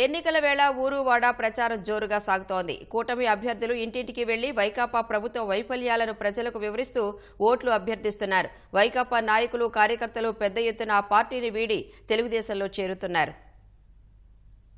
ఎన్నికల వేళ ఊరువాడ ప్రచారం జోరుగా సాగుతోంది. కూటమి అభ్యర్థులు ఇంటింటికి వెళ్లి వైకాపా ప్రభుత్వ వైఫల్యాలను ప్రజలకు వివరిస్తూ ఓట్లు అభ్యర్థిస్తున్నారు. వైకాపా నాయకులు, కార్యకర్తలు పెద్ద ఎత్తున ఆ పార్టీని వీడి తెలుగుదేశంలో చేరుతున్నారు.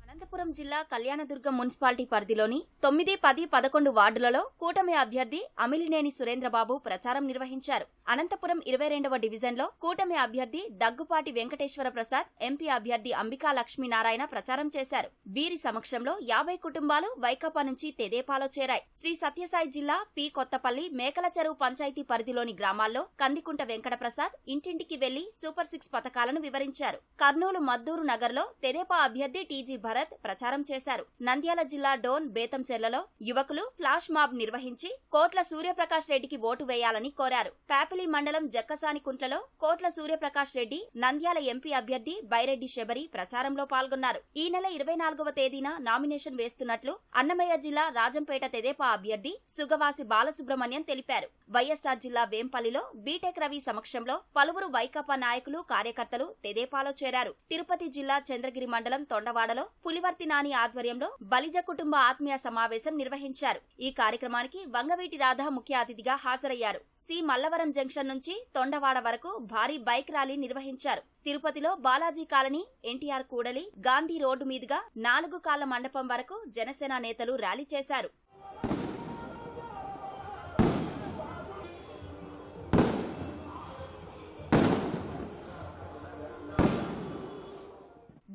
అనంతపురం జిల్లా కళ్యాణదుర్గం మున్సిపాలిటీ పరిధిలోని 9, 10, 11 వార్డులలో కూటమి అభ్యర్థి అమిలినేని సురేంద్రబాబు ప్రచారం నిర్వహించారు. అనంతపురం 22వ డివిజన్లో కూటమి అభ్యర్థి దగ్గుపాటి వెంకటేశ్వర ప్రసాద్, ఎంపీ అభ్యర్థి అంబికా లక్ష్మీనారాయణ ప్రచారం చేశారు. వీరి సమక్షంలో 50 కుటుంబాలు వైకాపా నుంచి తెదేపాలో చేరాయి. శ్రీ సత్యసాయి జిల్లా పి కొత్తపల్లి మేకల చెరువు పంచాయతీ పరిధిలోని గ్రామాల్లో కందికుంట వెంకటప్రసాద్ ఇంటింటికి వెళ్లి సూపర్ 6 పథకాలను వివరించారు. కర్నూలు మద్దూరు నగర్లో తెదేపా అభ్యర్థి టీజీ భరత్ ప్రచారం చేశారు. నంద్యాల జిల్లా డోన్ బేతంచెర్లలో యువకులు ఫ్లాష్ మాబ్ నిర్వహించి కోట్ల సూర్యప్రకాష్ రెడ్డికి ఓటు వేయాలని కోరారు. ప్యాపిలి మండలం జక్కసాని కుంట్లలో కోట్ల సూర్యప్రకాష్ రెడ్డి, నంద్యాల ఎంపీ అభ్యర్థి బైరెడ్డి శబరి ప్రచారంలో పాల్గొన్నారు. ఈ నెల 24వ తేదీన నామినేషన్ వేస్తున్నట్లు అన్నమయ్య జిల్లా రాజంపేట తెదేపా అభ్యర్థి సుగవాసి బాలసుబ్రహ్మణ్యం తెలిపారు. వైఎస్ఆర్ జిల్లా వేంపల్లిలో బీటెక్ రవి సమక్షంలో పలువురు వైకాపా నాయకులు, కార్యకర్తలు తెదేపాలో చేరారు. తిరుపతి జిల్లా చంద్రగిరి మండలం తొండవాడలో పులివర్తి నాని ఆధ్వర్యంలో బలిజ కుటుంబ ఆత్మీయ సమావేశం నిర్వహించారు. ఈ కార్యక్రమానికి వంగవీటి రాధ ముఖ్య అతిథిగా హాజరయ్యారు. సి మల్లవరం జంక్షన్ నుంచి తొండవాడ వరకు భారీ బైక్ ర్యాలీ నిర్వహించారు. తిరుపతిలో బాలాజీ కాలనీ, ఎన్టీఆర్ కూడలి, గాంధీ రోడ్డు మీదుగా 4 కాళ్ల మండపం వరకు జనసేన నేతలు ర్యాలీ చేశారు.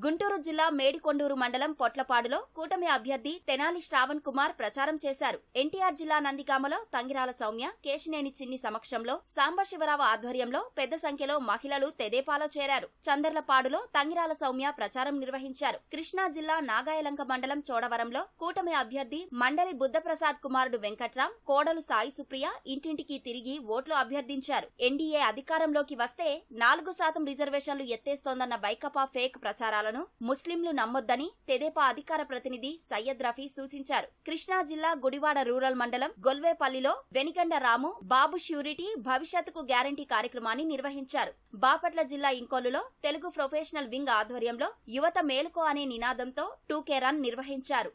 గుంటూరు జిల్లా మేడికొండూరు మండలం పొట్లపాడులో కూటమి అభ్యర్థి తెనాలి శ్రావణ్ కుమార్ ప్రచారం చేశారు. ఎన్టీఆర్ జిల్లా నందిగామలో తంగిరాల సౌమ్య, కేశినేని చిన్ని సమక్షంలో సాంబశివరావు ఆధ్వర్యంలో పెద్ద సంఖ్యలో మహిళలు తెదేపాలో చేరారు. చందర్లపాడులో తంగిరాల సౌమ్య ప్రచారం నిర్వహించారు. కృష్ణా జిల్లా నాగాయలంక మండలం చోడవరంలో కూటమి అభ్యర్థి మండలి బుద్ధప్రసాద్ కుమారుడు వెంకట్రాం, కోడలు సాయి సుప్రియ ఇంటింటికి తిరిగి ఓట్లు అభ్యర్థించారు. ఎన్డీఏ అధికారంలోకి వస్తే 4% రిజర్వేషన్లు ఎత్తేస్తోందన్న వైకాపా ఫేక్ ప్రచారాలను ముస్లింలు నమ్మొద్దని తెదేపా అధికార ప్రతినిధి సయ్యద్ రఫీ సూచించారు. కృష్ణా జిల్లా గుడివాడ రూరల్ మండలం గొల్వేపల్లిలో వెనిగండ రాము, బాబు ష్యూరిటీ భవిష్యత్తుకు గ్యారంటీ కార్యక్రమాన్ని నిర్వహించారు. బాపట్ల జిల్లా ఇంకొల్లులో తెలుగు ప్రొఫెషనల్ వింగ్ ఆధ్వర్యంలో యువత మేలుకో అనే నినాదంతో 2K రన్ నిర్వహించారు.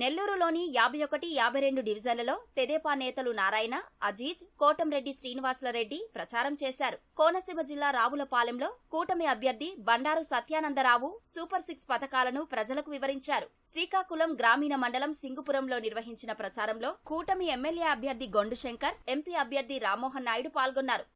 నెల్లూరులోని 51, 52 డివిజన్లలో తెదేపా నేతలు నారాయణ, అజీజ్, కోటంరెడ్డి శ్రీనివాసులరెడ్డి ప్రచారం చేశారు. కోనసీమ జిల్లా రావులపాలెంలో కూటమి అభ్యర్థి బండారు సత్యానందరావు సూపర్ 6 పథకాలను ప్రజలకు వివరించారు. శ్రీకాకుళం గ్రామీణ మండలం సింగుపురంలో నిర్వహించిన ప్రచారంలో కూటమి ఎమ్మెల్యే అభ్యర్థి గొండు శంకర్, ఎంపీ అభ్యర్థి రామ్మోహన్ నాయుడు పాల్గొన్నారు.